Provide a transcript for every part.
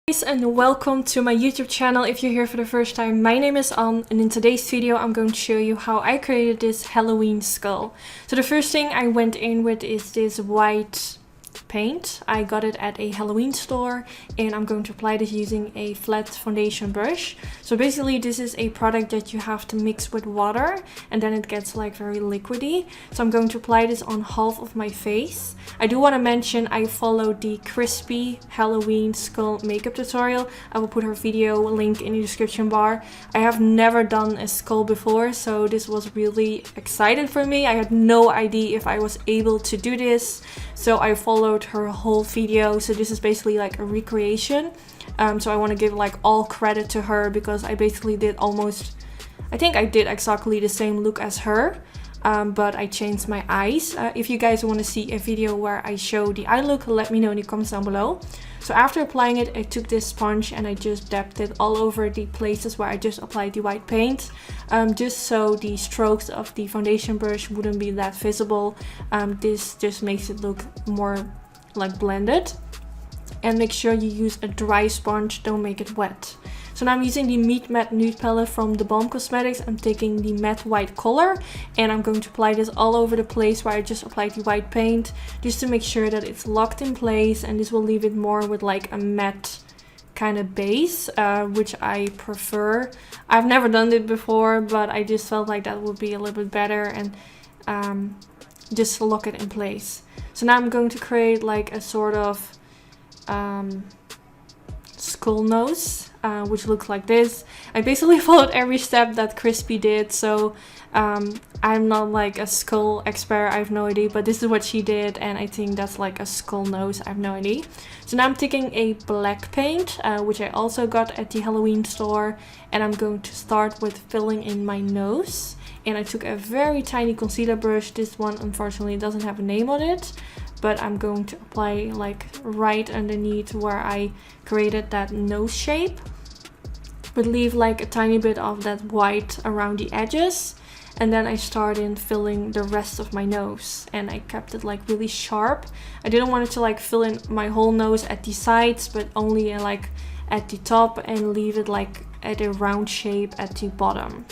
Guys, and welcome to my YouTube channel. If you're here for the first time, my name is Anne, and in today's video I'm going to show you how I created this Halloween skull. So the first thing I went in with is this white paint. I got it at a Halloween store, and I'm going to apply this using a flat foundation brush. So basically this is a product that you have to mix with water and then it gets like very liquidy. So I'm going to apply this on half of my face. I do want to mention I followed the crispy Halloween skull makeup tutorial. I will put her video link in the description bar. I have never done a skull before, so this was really exciting for me. I had no idea if I was able to do this, so I followed her whole video. So this is basically like a recreation. So I want to give like all credit to her because I basically did I think I did exactly the same look as her. But I changed my eyes. If you guys want to see a video where I show the eye look, let me know in the comments down below. So after applying it, I took this sponge and I just dabbed it all over the places where I just applied the white paint, just so the strokes of the foundation brush wouldn't be that visible. This just makes it look more like blended. And make sure you use a dry sponge, don't make it wet. So now I'm using the Meet Matte Nude palette from The Balm Cosmetics. I'm taking the matte white color and I'm going to apply this all over the place where I just applied the white paint, just to make sure that it's locked in place, and this will leave it more with like a matte kind of base, which I prefer. I've never done it before, but I just felt like that would be a little bit better and just lock it in place. So now I'm going to create like a sort of skull nose, which looks like this. I basically followed every step that Crispy did, so I'm not like a skull expert, I have no idea, but this is what she did, and I think that's like a skull nose, I have no idea. So now I'm taking a black paint, which I also got at the Halloween store, and I'm going to start with filling in my nose. And I took a very tiny concealer brush. This one unfortunately doesn't have a name on it, but I'm going to apply like right underneath where I created that nose shape, but leave like a tiny bit of that white around the edges. And then I started filling the rest of my nose, and I kept it like really sharp. I didn't want it to like fill in my whole nose at the sides, but only like at the top, and leave it like at a round shape at the bottom.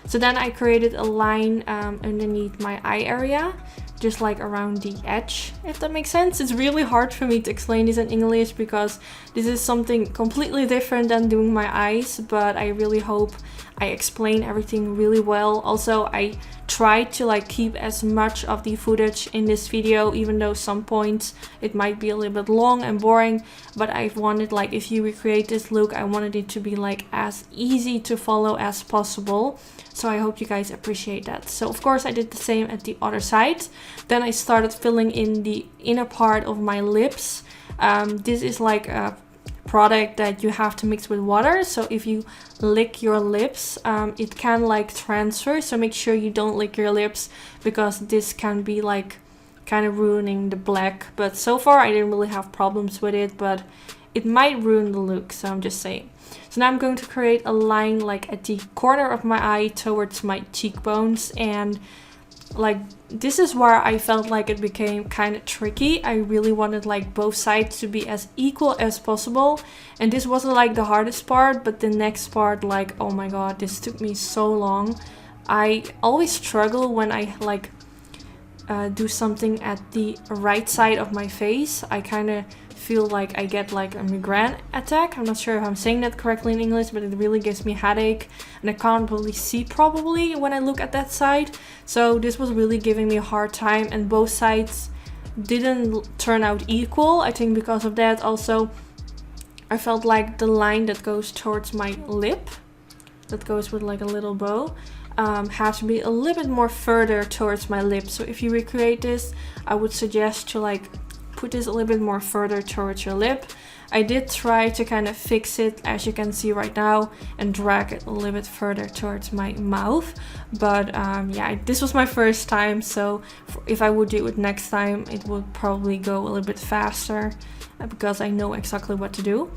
So then I created a line underneath my eye area, just like around the edge, if that makes sense. It's really hard for me to explain this in English because this is something completely different than doing my eyes, but I really hope I explain everything really well. Also, I tried to like keep as much of the footage in this video, even though some points it might be a little bit long and boring, but I wanted, like, if you recreate this look, I wanted it to be like as easy to follow as possible. So I hope you guys appreciate that. So of course I did the same at the other side. Then I started filling in the inner part of my lips. This is like a product that you have to mix with water, so if you lick your lips, it can like transfer, so make sure you don't lick your lips because this can be like kind of ruining the black. But so far I didn't really have problems with it, but it might ruin the look, so I'm just saying. So now I'm going to create a line like at the corner of my eye towards my cheekbones, and like this is where I felt like it became kind of tricky. I really wanted like both sides to be as equal as possible, and this wasn't like the hardest part, but the next part, like, oh my god, this took me so long. I always struggle when I like do something at the right side of my face. I kind of feel like I get like a migraine attack. I'm not sure if I'm saying that correctly in English, but it really gives me a headache and I can't really see probably when I look at that side. So this was really giving me a hard time, and both sides didn't turn out equal. I think because of that. Also, I felt like the line that goes towards my lip, that goes with like a little bow, has to be a little bit more further towards my lip. So if you recreate this, I would suggest to like put this a little bit more further towards your lip. I did try to kind of fix it, as you can see right now, and drag it a little bit further towards my mouth. But yeah, this was my first time, so if I would do it next time, it would probably go a little bit faster because I know exactly what to do.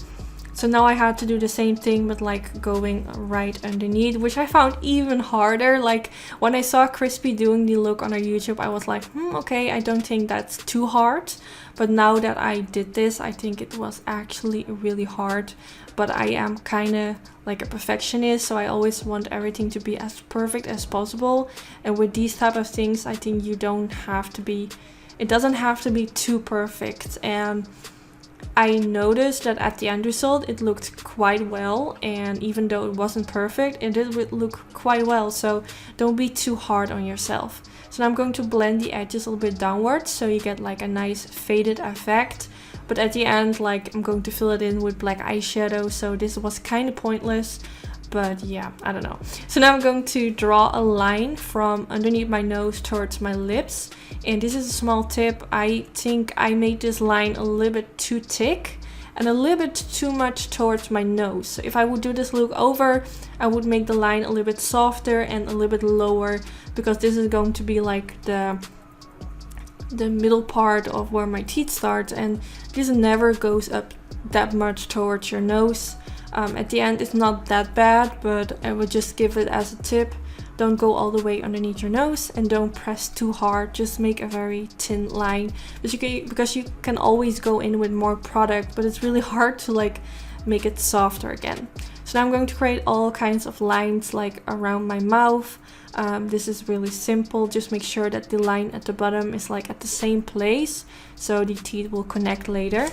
So now I had to do the same thing, but like going right underneath, which I found even harder. Like when I saw Crispy doing the look on her YouTube, I was like, okay, I don't think that's too hard. But now that I did this, I think it was actually really hard. But I am kind of like a perfectionist, so I always want everything to be as perfect as possible. And with these type of things, I think you don't have to be, it doesn't have to be too perfect. And I noticed that at the end result it looked quite well, and even though it wasn't perfect, it did look quite well, so don't be too hard on yourself. So now I'm going to blend the edges a little bit downwards so you get like a nice faded effect. But at the end, like, I'm going to fill it in with black eyeshadow, so this was kind of pointless. But yeah, I don't know. So now I'm going to draw a line from underneath my nose towards my lips. And this is a small tip. I think I made this line a little bit too thick and a little bit too much towards my nose. So if I would do this look over, I would make the line a little bit softer and a little bit lower, because this is going to be like the middle part of where my teeth start, and this never goes up that much towards your nose. At the end it's not that bad, but I would just give it as a tip. Don't go all the way underneath your nose and don't press too hard. Just make a very thin line, because you can always go in with more product, but it's really hard to like make it softer again. So now I'm going to create all kinds of lines like around my mouth. This is really simple. Just make sure that the line at the bottom is like at the same place, so the teeth will connect later.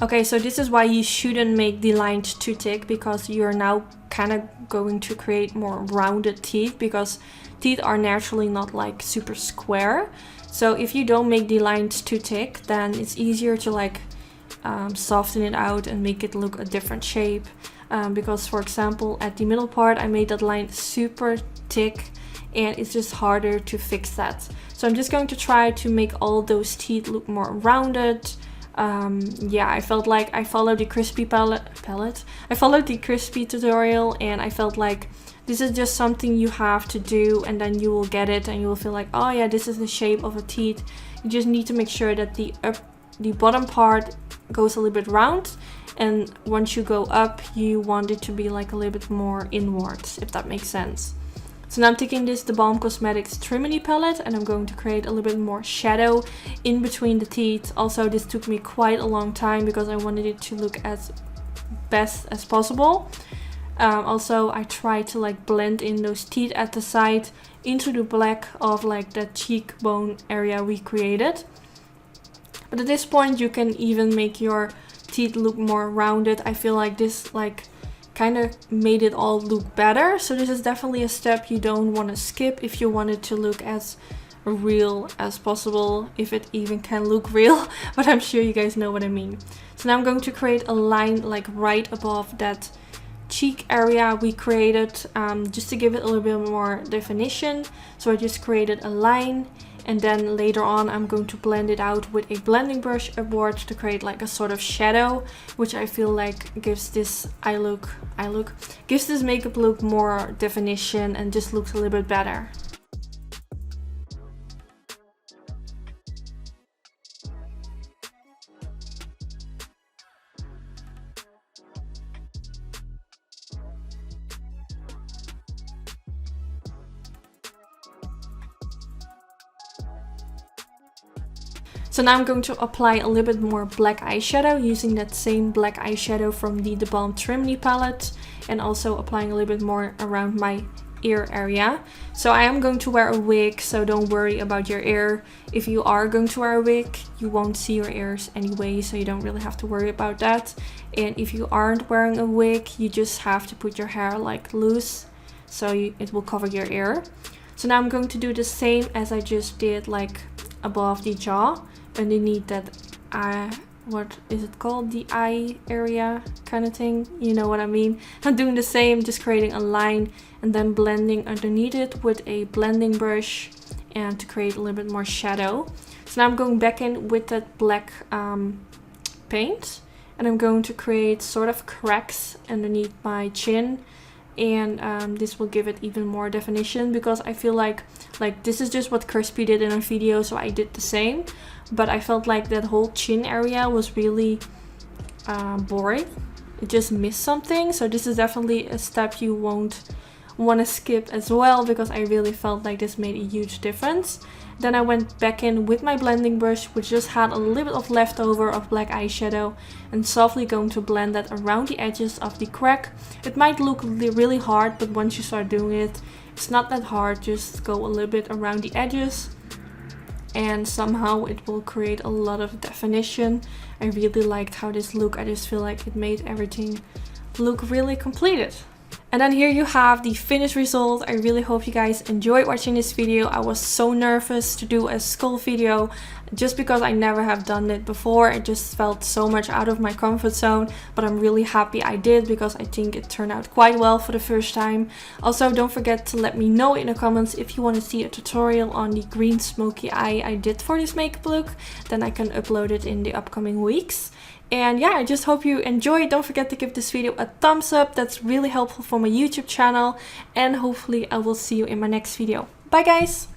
Okay, so this is why you shouldn't make the lines too thick, because you're now kind of going to create more rounded teeth, because teeth are naturally not like super square. So if you don't make the lines too thick, then it's easier to like soften it out and make it look a different shape. Because for example, at the middle part, I made that line super thick and it's just harder to fix that. So I'm just going to try to make all those teeth look more rounded. Yeah, I felt like I followed the Crispy palette. I followed the Crispy tutorial, and I felt like this is just something you have to do, and then you will get it and you will feel like, oh yeah, this is the shape of a teeth. You just need to make sure that the bottom part goes a little bit round, and once you go up, you want it to be like a little bit more inwards, if that makes sense. So now I'm taking this The Balm Cosmetics Trimity palette, and I'm going to create a little bit more shadow in between the teeth. Also, this took me quite a long time because I wanted it to look as best as possible. Also, I tried to like blend in those teeth at the side into the black of like the cheekbone area we created. But at this point, you can even make your teeth look more rounded. I feel like this like kind of made it all look better. So this is definitely a step you don't want to skip if you want it to look as real as possible, if it even can look real, but I'm sure you guys know what I mean. So now I'm going to create a line like right above that cheek area we created, just to give it a little bit more definition. So I just created a line, and then later on I'm going to blend it out with a blending brush upwards to create like a sort of shadow, which I feel like gives this gives this makeup look more definition and just looks a little bit better. So now I'm going to apply a little bit more black eyeshadow using that same black eyeshadow from the Balm Trimity palette, and also applying a little bit more around my ear area. So I am going to wear a wig, so don't worry about your ear. If you are going to wear a wig, you won't see your ears anyway, so you don't really have to worry about that. And if you aren't wearing a wig, you just have to put your hair like loose, so it will cover your ear. So now I'm going to do the same as I just did, like above the jaw, underneath that what is it called, the eye area kind of thing, you know what I mean. I'm doing the same, just creating a line and then blending underneath it with a blending brush and to create a little bit more shadow. So now I'm going back in with that black paint, and I'm going to create sort of cracks underneath my chin, and this will give it even more definition, because I feel like this is just what Crispy did in her video, so I did the same, but I felt like that whole chin area was really boring. It just missed something, so this is definitely a step you won't want to skip as well, because I really felt like this made a huge difference. Then I went back in with my blending brush, which just had a little bit of leftover of black eyeshadow, and softly going to blend that around the edges of the crack. It might look really hard, but once you start doing it, it's not that hard. Just go a little bit around the edges and somehow it will create a lot of definition. I really liked how this looked. I just feel like it made everything look really completed. And then here you have the finished result. I really hope you guys enjoyed watching this video. I was so nervous to do a skull video just because I never have done it before. It just felt so much out of my comfort zone, but I'm really happy I did because I think it turned out quite well for the first time. Also, don't forget to let me know in the comments if you want to see a tutorial on the green smoky eye I did for this makeup look. Then I can upload it in the upcoming weeks. And yeah, I just hope you enjoyed. Don't forget to give this video a thumbs up. That's really helpful for my YouTube channel. And hopefully I will see you in my next video. Bye guys!